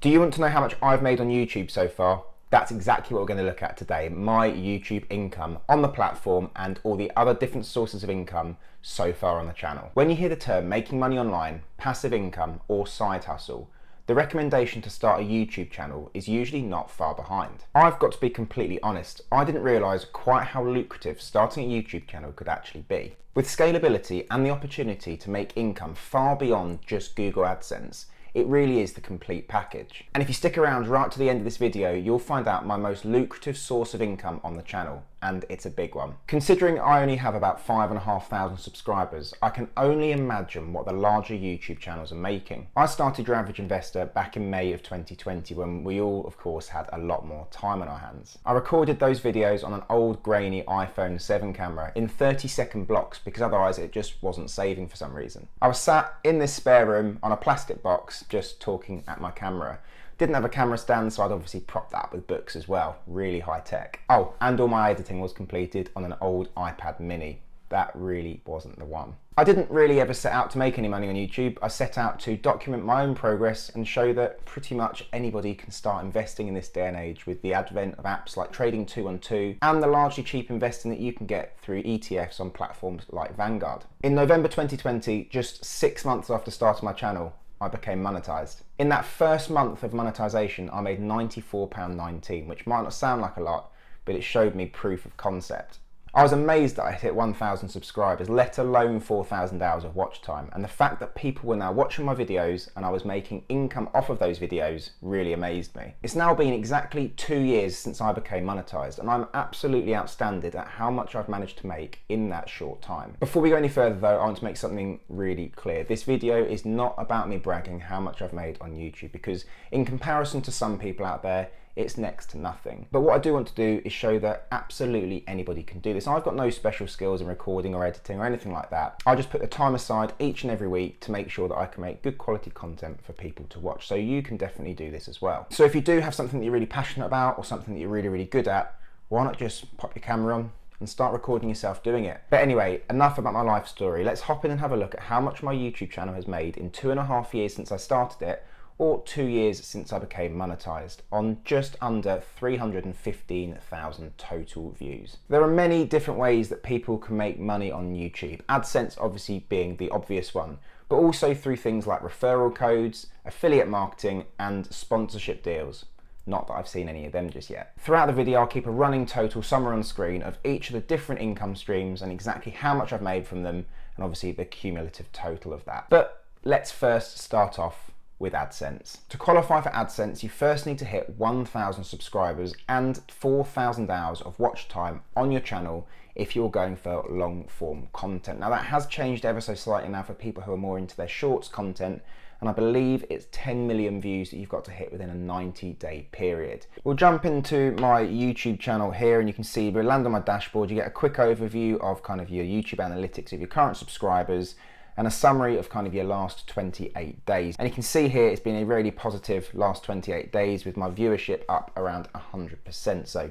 Do you want to know how much I've made on YouTube so far? That's exactly what we're going to look at today, my YouTube income on the platform and all the other different sources of income so far on the channel. When you hear the term making money online, passive income or side hustle, the recommendation to start a YouTube channel is usually not far behind. I've got to be completely honest, I didn't realise quite how lucrative starting a YouTube channel could actually be. With scalability and the opportunity to make income far beyond just Google AdSense, it really is the complete package. And if you stick around right to the end of this video, you'll find out my most lucrative source of income on the channel, and it's a big one. Considering I only have about 5,500 subscribers, I can only imagine what the larger YouTube channels are making. I started Your Average Investor back in May of 2020 when we all, of course, had a lot more time on our hands. I recorded those videos on an old grainy iPhone 7 camera in 30-second blocks because otherwise it just wasn't saving for some reason. I was sat in this spare room on a plastic box just talking at my camera. Didn't have a camera stand, so I'd obviously propped that up with books as well, really high tech. Oh, and all my editing was completed on an old iPad mini. That really wasn't the one. I didn't really ever set out to make any money on YouTube. I set out to document my own progress and show that pretty much anybody can start investing in this day and age with the advent of apps like Trading 212 and the largely cheap investing that you can get through ETFs on platforms like Vanguard. In November 2020, just 6 months after starting my channel, I became monetized. In that first month of monetization, I made £94.19, which might not sound like a lot, but it showed me proof of concept. I was amazed that I hit 1,000 subscribers, let alone 4,000 hours of watch time, and the fact that people were now watching my videos and I was making income off of those videos really amazed me. It's now been exactly 2 years since I became monetized, and I'm absolutely outstanded at how much I've managed to make in that short time. Before we go any further though, I want to make something really clear. This video is not about me bragging how much I've made on YouTube, because in comparison to some people out there, it's next to nothing. But what I do want to do is show that absolutely anybody can do this. I've got no special skills in recording or editing or anything like that. I just put the time aside each and every week to make sure that I can make good quality content for people to watch. So you can definitely do this as well. So if you do have something that you're really passionate about or something that you're really good at, why not just pop your camera on and start recording yourself doing it? But anyway, enough about my life story. Let's hop in and have a look at how much my YouTube channel has made in 2.5 years since I started it, or 2 years since I became monetized, on just under 315,000 total views. There are many different ways that people can make money on YouTube, AdSense obviously being the obvious one, but also through things like referral codes, affiliate marketing, and sponsorship deals. Not that I've seen any of them just yet. Throughout the video, I'll keep a running total somewhere on screen of each of the different income streams and exactly how much I've made from them, and obviously the cumulative total of that. But let's first start off with AdSense. To qualify for AdSense, you first need to hit 1,000 subscribers and 4,000 hours of watch time on your channel if you're going for long form content. Now that has changed ever so slightly now for people who are more into their shorts content, and I believe it's 10 million views that you've got to hit within a 90-day period. We'll jump into my YouTube channel here, and you can see we land on my dashboard. You get a quick overview of kind of your YouTube analytics of your current subscribers, and a summary of kind of your last 28 days. And you can see here it's been a really positive last 28 days with my viewership up around 100%, so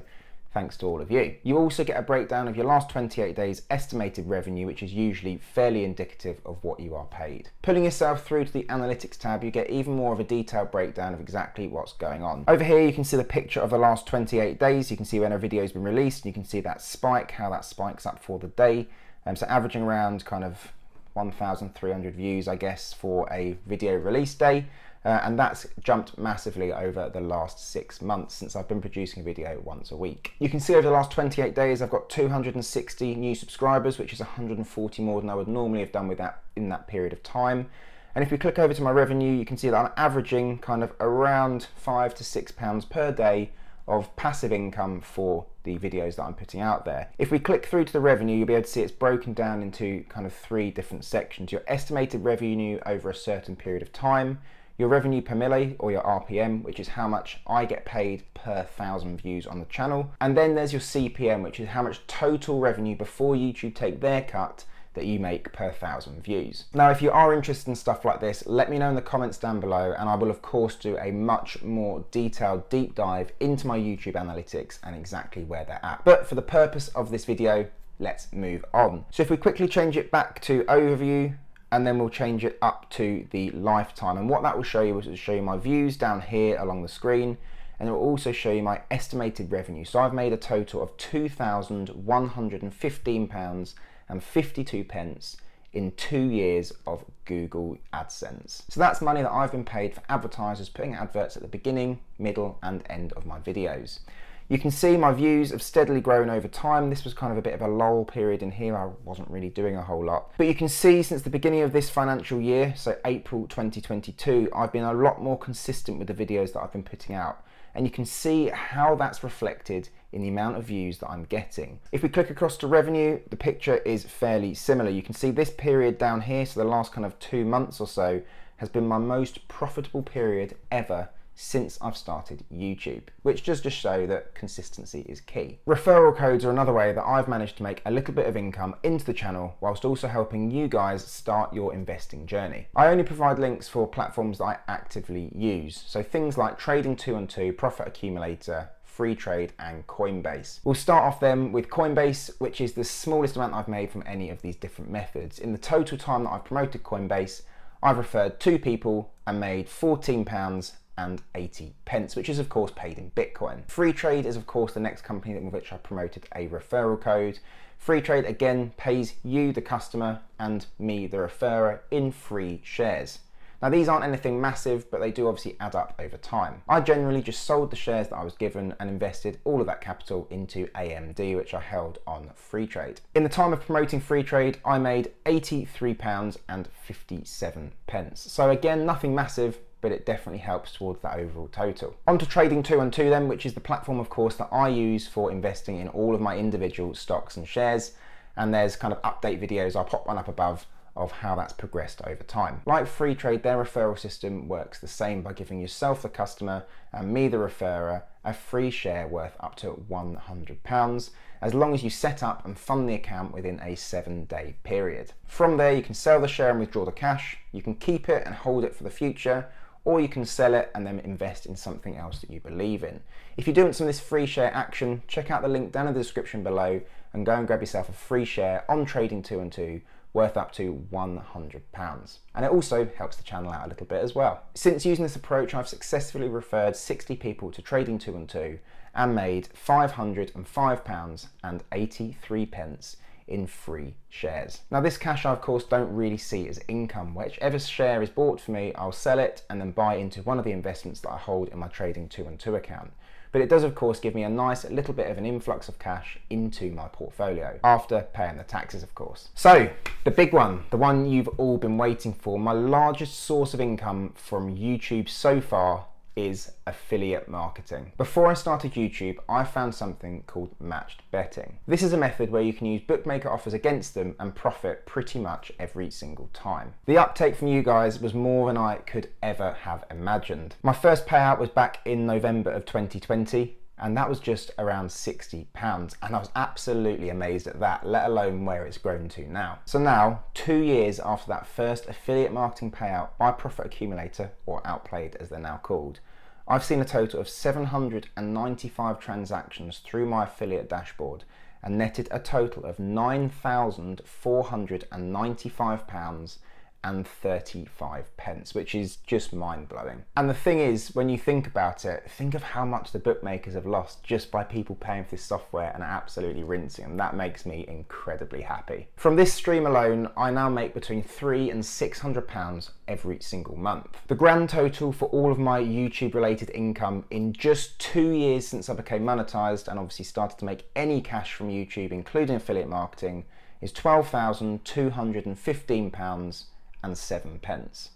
thanks to all of you. You also get a breakdown of your last 28 days estimated revenue, which is usually fairly indicative of what you are paid. Pulling yourself through to the analytics tab, you get even more of a detailed breakdown of exactly what's going on. Over here you can see the picture of the last 28 days. You can see when a video has been released, and you can see that spike, how that spikes up for the day. So averaging around kind of 1,300 views, I guess, for a video release day, and that's jumped massively over the last 6 months since I've been producing a video once a week. You can see over the last 28 days I've got 260 new subscribers, which is 140 more than I would normally have done with that in that period of time. And if we click over to my revenue, you can see that I'm averaging kind of around £5 to £6 per day of passive income for the videos that I'm putting out there. If we click through to the revenue, you'll be able to see it's broken down into kind of 3 different sections. Your estimated revenue over a certain period of time, your revenue per milli, or your RPM, which is how much I get paid per 1,000 views on the channel. And then there's your CPM, which is how much total revenue before YouTube take their cut that you make per 1,000 views. Now, if you are interested in stuff like this, let me know in the comments down below, and I will of course do a much more detailed deep dive into my YouTube analytics and exactly where they're at. But for the purpose of this video, let's move on. So if we quickly change it back to overview and then we'll change it up to the lifetime. And what that will show you is it will show you my views down here along the screen, and it will also show you my estimated revenue. So I've made a total of £2,115.52 in 2 years of Google AdSense. So that's money that I've been paid for advertisers putting adverts at the beginning, middle and end of my videos. You can see my views have steadily grown over time. This was kind of a bit of a lull period in here. I wasn't really doing a whole lot. But you can see since the beginning of this financial year, so April 2022, I've been a lot more consistent with the videos that I've been putting out. And you can see how that's reflected in the amount of views that I'm getting. If we click across to revenue, the picture is fairly similar. You can see this period down here, so the last kind of 2 months or so, has been my most profitable period ever since I've started YouTube, which does just show that consistency is key. Referral codes are another way that I've managed to make a little bit of income into the channel whilst also helping you guys start your investing journey. I only provide links for platforms that I actively use, so things like Trading212, Profit Accumulator, Freetrade and Coinbase. We'll start off then with Coinbase, which is the smallest amount I've made from any of these different methods. In the total time that I've promoted Coinbase, I've referred 2 people and made £14.80, which is of course paid in Bitcoin. Freetrade is of course the next company with which I promoted a referral code. Freetrade again pays you, the customer, and me, the referrer, in free shares. Now these aren't anything massive, but they do obviously add up over time. I generally just sold the shares that I was given and invested all of that capital into AMD, which I held on Freetrade. In the time of promoting Freetrade, I made £83.57. So again, nothing massive, but it definitely helps towards that overall total. On to Trading212 then, which is the platform of course that I use for investing in all of my individual stocks and shares. And there's kind of update videos, I'll pop one up above, of how that's progressed over time. Like Freetrade, their referral system works the same by giving yourself, the customer, and me, the referrer, a free share worth up to £100, as long as you set up and fund the account within a 7-day period. From there, you can sell the share and withdraw the cash, you can keep it and hold it for the future, or you can sell it and then invest in something else that you believe in. If you do want some of this free share action, check out the link down in the description below and go and grab yourself a free share on Trading212 worth up to £100. And it also helps the channel out a little bit as well. Since using this approach, I've successfully referred 60 people to Trading212 and made £505.83 in free shares. Now this cash I of course don't really see as income. Whichever share is bought for me, I'll sell it and then buy into one of the investments that I hold in my Trading212 account. But it does of course give me a nice little bit of an influx of cash into my portfolio, after paying the taxes of course. So the big one, the one you've all been waiting for, my largest source of income from YouTube so far is affiliate marketing. Before I started YouTube, I found something called matched betting. This is a method where you can use bookmaker offers against them and profit pretty much every single time. The uptake from you guys was more than I could ever have imagined. My first payout was back in November of 2020, and that was just around £60, and I was absolutely amazed at that, let alone where it's grown to now. So now, 2 years after that first affiliate marketing payout by Profit Accumulator, or OutPlayed as they're now called, I've seen a total of 795 transactions through my affiliate dashboard and netted a total of £9,495.35, which is just mind-blowing. And the thing is, when you think about it, think of how much the bookmakers have lost just by people paying for this software and absolutely rinsing them. That makes me incredibly happy. From this stream alone, I now make between £300 and £600 every single month. The grand total for all of my YouTube related income in just 2 years since I became monetized and obviously started to make any cash from YouTube, including affiliate marketing, is £12,215.07.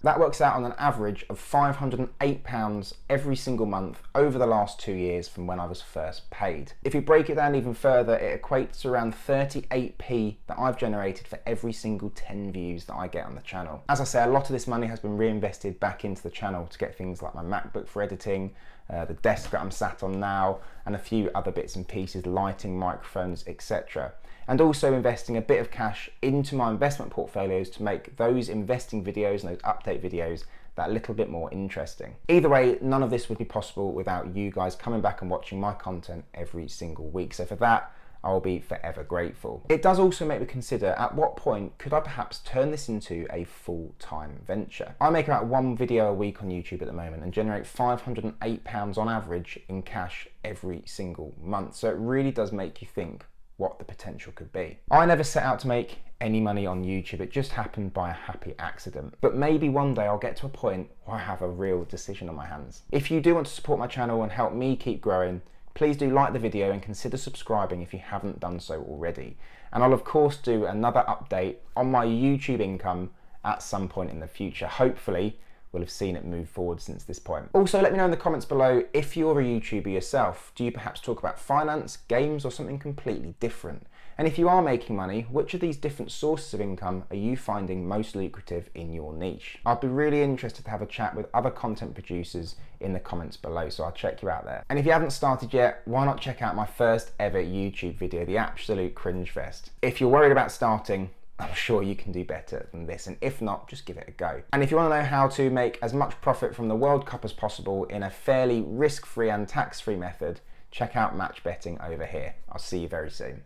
That works out on an average of £508 every single month over the last 2 years from when I was first paid. If you break it down even further, it equates to around 38p that I've generated for every single 10 views that I get on the channel. As I say, a lot of this money has been reinvested back into the channel to get things like my MacBook for editing, the desk that I'm sat on now, and a few other bits and pieces, lighting, microphones, etc. And also investing a bit of cash into my investment portfolios to make those investing videos and those update videos that little bit more interesting. Either way, none of this would be possible without you guys coming back and watching my content every single week. So for that, I'll be forever grateful. It does also make me consider at what point could I perhaps turn this into a full-time venture. I make about 1 video a week on YouTube at the moment and generate £508 on average in cash every single month. So it really does make you think what the potential could be. I never set out to make any money on YouTube, it just happened by a happy accident. But maybe one day I'll get to a point where I have a real decision on my hands. If you do want to support my channel and help me keep growing, please do like the video and consider subscribing if you haven't done so already. And I'll of course do another update on my YouTube income at some point in the future. Hopefully we'll have seen it move forward since this point. Also, let me know in the comments below if you're a YouTuber yourself. Do you perhaps talk about finance, games, or something completely different? And if you are making money, which of these different sources of income are you finding most lucrative in your niche? I'd be really interested to have a chat with other content producers in the comments below, so I'll check you out there. And if you haven't started yet, why not check out my first ever YouTube video, The Absolute Cringe Fest. If you're worried about starting, I'm sure you can do better than this, and if not, just give it a go. And if you want to know how to make as much profit from the World Cup as possible in a fairly risk-free and tax-free method, check out match betting over here. I'll see you very soon.